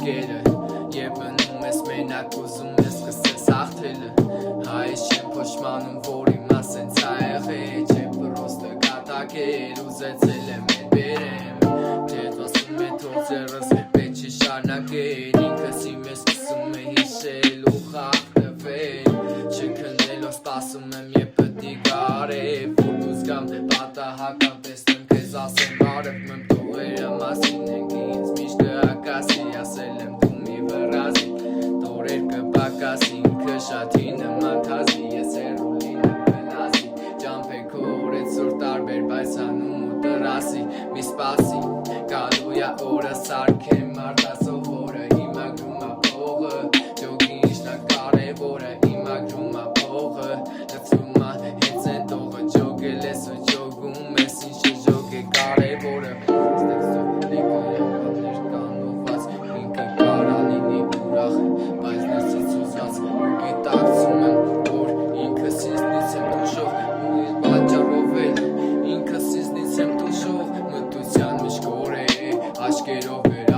աչքերը Եվ մնում ես մենակ ուզում ես սկսես հաղթելը Հայս չեմ փոշմանում որ իմա սենց ա եղել Չէ պրոստը կատակել ուզեցել եմ էտ բերեմ Չետ վասում է թող ձեռս վեպետ չի շարնակել Ինքս իմ ես սկսում է հիշել ու խաղթվել Չքնելով սպասում եմ եվ պտի գարև Որ դուզ գամ պատահական տեսնեմ քեզ ասեմ բարև Մեմ տողերը մասին ենք ինձ միշտ կհակասի Ասել եմ դու մի վրազի Տորեր կպակասի ինքը շատի նման թազի Ես հեռու լինեմ վնասի Ճամփեք օրեց որ տարբեր բայց հանում ու տրասի Մի սպասի Գալույա օրը սարքեմ արտասով օրը Հիմա գրում ա փողը Ջոգի ինչն ա կարևորը Հիմա գրում ա փողը Լծում ա հենց են տողը Ջոգել ես ու ջոգում ես ինչ է ջոգ է կարևորը Ստեղծով լիքը եղաններ կանոված Ինքը կարա լինի ուրախ Բայց ներսից ուզած ու գիտակցում եմ որ ինքս ինձնից եմ տուժող ու իր պատճառով էլ ինքս ինձնից եմ տուժող Մտության միշկոր է աչկերով վեր